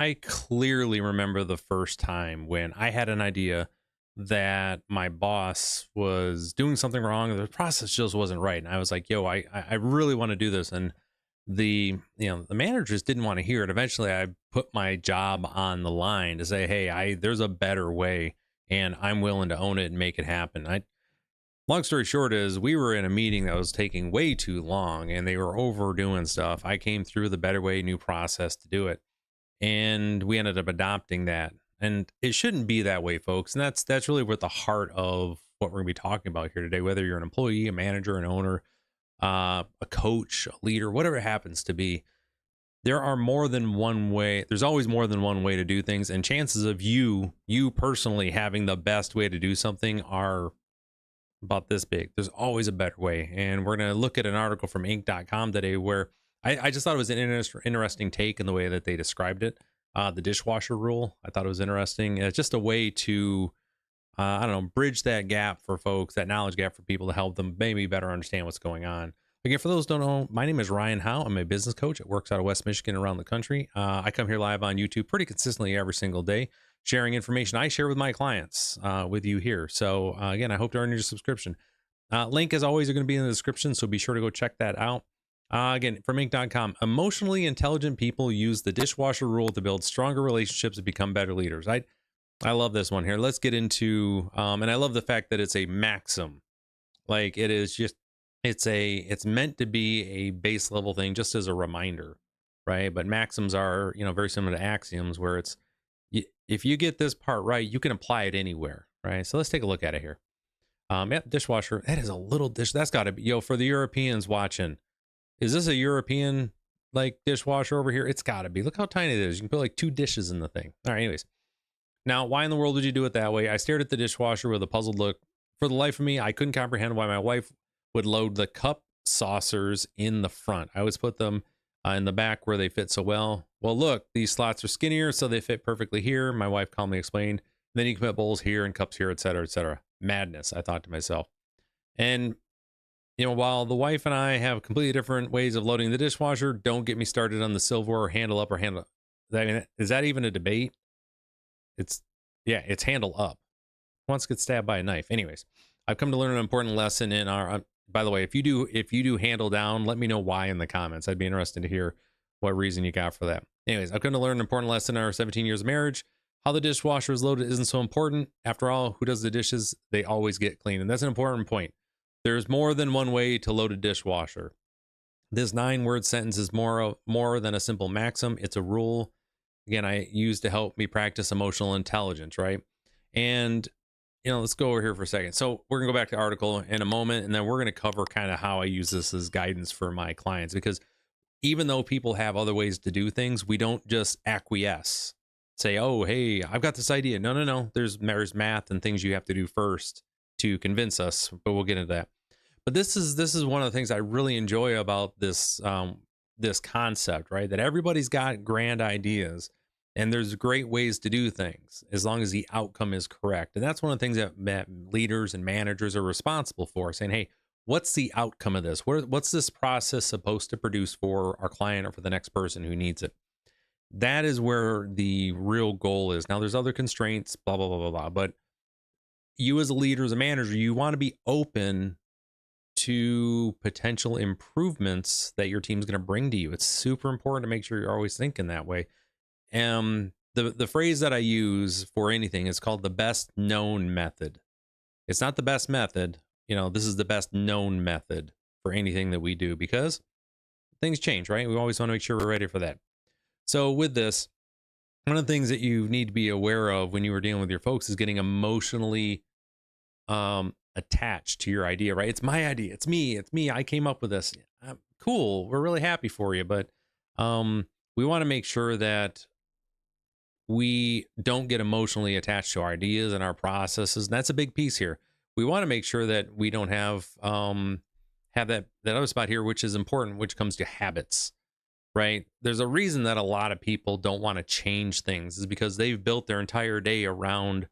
I clearly remember the first time when I had an idea that my boss was doing something wrong. The process just wasn't right. And I was like, yo, I really want to do this. And the managers didn't want to hear it. Eventually I put my job on the line to say, hey, there's a better way and I'm willing to own it and make it happen. Long story short is we were in a meeting that was taking way too long and they were overdoing stuff. I came through the better way, new process to do it, and we ended up adopting that. And it shouldn't be that way, folks. And that's really what the heart of what we're going to be talking about here today. Whether you're an employee, a manager, an owner, a coach, a leader, whatever it happens to be, there are more than one way. There's always more than one way to do things, and chances of you personally having the best way to do something are about this big. There's always a better way. And we're going to look at an article from Inc.com today where I just thought it was an interesting take in the way that they described it. The dishwasher rule, I thought it was interesting. It's just a way to, I don't know, bridge that gap for folks, that knowledge gap for people to help them maybe better understand what's going on. Again, for those who don't know, my name is Ryan Howe. I'm a business coach that works out of West Michigan around the country. I come here live on YouTube pretty consistently every single day, sharing information I share with my clients with you here. So again, I hope to earn your subscription. Link, as always, are going to be in the description, so be sure to go check that out. Again, from Inc.com, emotionally intelligent people use the dishwasher rule to build stronger relationships and become better leaders. I love this one here. Let's get into, and I love the fact that it's a maxim. Like it is just, it's meant to be a base level thing, just as a reminder, right? But maxims are, very similar to axioms, where it's, if you get this part right, you can apply it anywhere, right? So let's take a look at it here. Yeah, dishwasher. That is a little dish. That's got to be, for the Europeans watching. Is this a European like dishwasher over here? It's got to be. Look how tiny it is. You can put like 2 dishes in the thing. All right, anyways. Now, why in the world would you do it that way? I stared at the dishwasher with a puzzled look. For the life of me, I couldn't comprehend why my wife would load the cup saucers in the front. I always put them in the back where they fit so well. Well, look, these slots are skinnier, so they fit perfectly here. My wife calmly explained. Then you can put bowls here and cups here, etc., etc. Madness, I thought to myself. And while the wife and I have completely different ways of loading the dishwasher, don't get me started on the silverware handle up or handle. I mean, is that even a debate? It's handle up. Who wants to get stabbed by a knife? Anyways, I've come to learn an important lesson in our. By the way, if you do handle down, let me know why in the comments. I'd be interested to hear what reason you got for that. Anyways, I've come to learn an important lesson in our 17 years of marriage. How the dishwasher is loaded isn't so important. After all, who does the dishes? They always get clean, and that's an important point. There's more than one way to load a dishwasher. This 9-word sentence is more than a simple maxim. It's a rule. Again, I use to help me practice emotional intelligence, right? And, let's go over here for a second. So we're going to go back to the article in a moment, and then we're going to cover kind of how I use this as guidance for my clients. Because even though people have other ways to do things, we don't just acquiesce. Say, oh, hey, I've got this idea. No. There's math and things you have to do first to convince us, but we'll get into that. But this is one of the things I really enjoy about this this concept, right? That everybody's got grand ideas and there's great ways to do things as long as the outcome is correct. And that's one of the things that leaders and managers are responsible for, saying, hey, what's the outcome of this? What's this process supposed to produce for our client or for the next person who needs it? That is where the real goal is. Now, there's other constraints, blah, blah, blah, blah, blah. But you as a leader, as a manager, you want to be open to potential improvements that your team's going to bring to you. It's super important to make sure you're always thinking that way. The phrase that I use for anything is called the best known method. It's not the best method. This is the best known method for anything that we do, because things change, right? We always want to make sure we're ready for that. So with this, one of the things that you need to be aware of when you are dealing with your folks is getting emotionally attached to your idea, right? It's my idea. It's me. I came up with this. Cool. We're really happy for you. But we want to make sure that we don't get emotionally attached to our ideas and our processes. And that's a big piece here. We want to make sure that we don't have that other spot here, which is important, which comes to habits, right? There's a reason that a lot of people don't want to change things, is because they've built their entire day around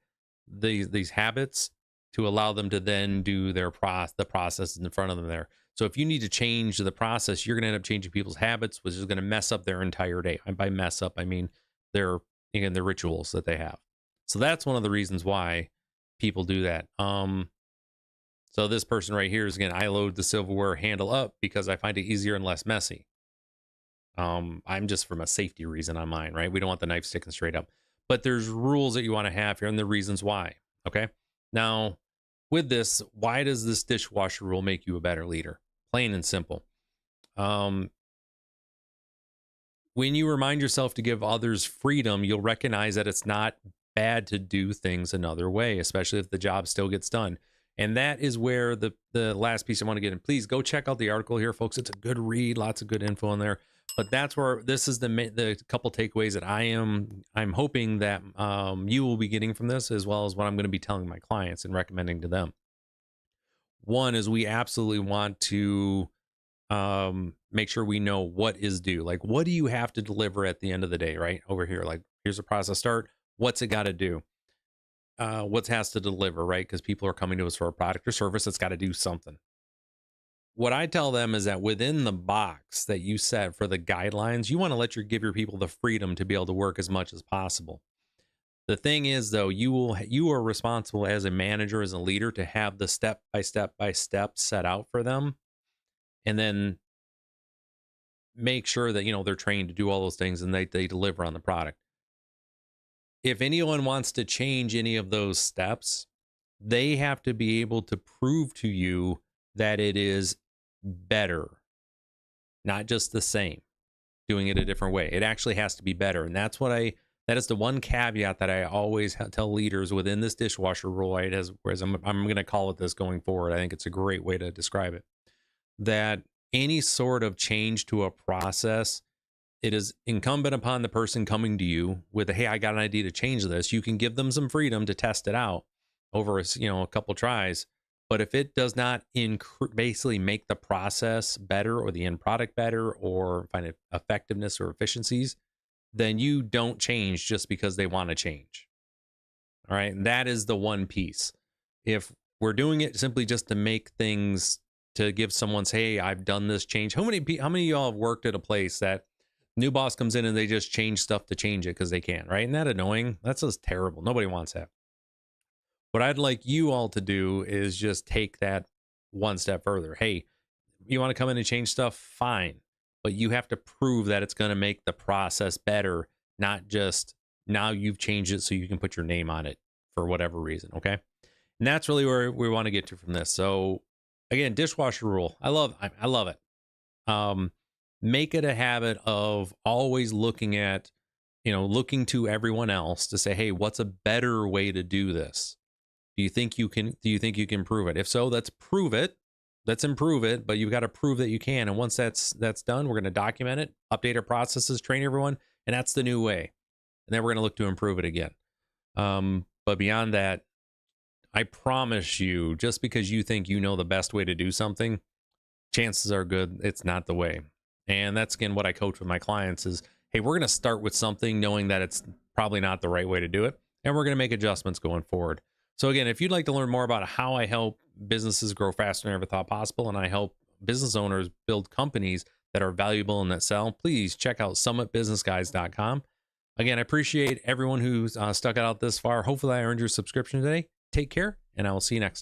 these habits to allow them to then do the process in front of them there. So if you need to change the process, you're going to end up changing people's habits, which is going to mess up their entire day. And by mess up, I mean their, again, the rituals that they have. So that's one of the reasons why people do that. So this person right here is, again, I load the silverware handle up because I find it easier and less messy. I'm just from a safety reason on mine, right? We don't want the knife sticking straight up. But there's rules that you want to have here and the reasons why. Okay. Now, with this, why does this dishwasher rule make you a better leader? Plain and simple. When you remind yourself to give others freedom, you'll recognize that it's not bad to do things another way, especially if the job still gets done. And that is where the last piece I want to get in. Please go check out the article here, folks. It's a good read, lots of good info in there. But that's where this is the couple takeaways that I'm hoping that you will be getting from this, as well as what I'm going to be telling my clients and recommending to them. One is we absolutely want to make sure we know what is due. Like, what do you have to deliver at the end of the day, right? Over here, like, here's a process start. What's it got to do? What has to deliver, right? Because people are coming to us for a product or service that's got to do something. What I tell them is that within the box that you set for the guidelines, you want to give your people the freedom to be able to work as much as possible. The thing is, though, you are responsible as a manager, as a leader, to have the step by step set out for them, and then make sure that, they're trained to do all those things and they deliver on the product. If anyone wants to change any of those steps, they have to be able to prove to you that it is better, not just the same, doing it a different way. It actually has to be better. And that is the one caveat that I always tell leaders within this dishwasher rule, right? Whereas I'm going to call it this going forward. I think it's a great way to describe it. That any sort of change to a process, it is incumbent upon the person coming to you with hey, I got an idea to change this. You can give them some freedom to test it out over a couple tries. But if it does not basically make the process better or the end product better or find effectiveness or efficiencies, then you don't change just because they want to change. All right. And that is the one piece. If we're doing it simply just to make things, to give someone, hey, I've done this change. How many of y'all have worked at a place that new boss comes in and they just change stuff to change it because they can, right? Isn't that annoying? That's just terrible. Nobody wants that. What I'd like you all to do is just take that one step further. Hey, you want to come in and change stuff? Fine. But you have to prove that it's going to make the process better, not just now you've changed it so you can put your name on it for whatever reason, okay? And that's really where we want to get to from this. So again, dishwasher rule. I love it. Make it a habit of always looking at, looking to everyone else to say, hey, what's a better way to do this? Do you think you can prove it? If so, let's prove it. Let's improve it, but you've got to prove that you can. And once that's done, we're going to document it, update our processes, train everyone, and that's the new way. And then we're going to look to improve it again. But beyond that, I promise you, just because you think you know the best way to do something, chances are good it's not the way. And that's, again, what I coach with my clients is, hey, we're going to start with something knowing that it's probably not the right way to do it, and we're going to make adjustments going forward. So again, if you'd like to learn more about how I help businesses grow faster than I ever thought possible, and I help business owners build companies that are valuable and that sell, please check out summitbusinessguys.com. Again, I appreciate everyone who's stuck it out this far. Hopefully I earned your subscription today. Take care, and I will see you next time.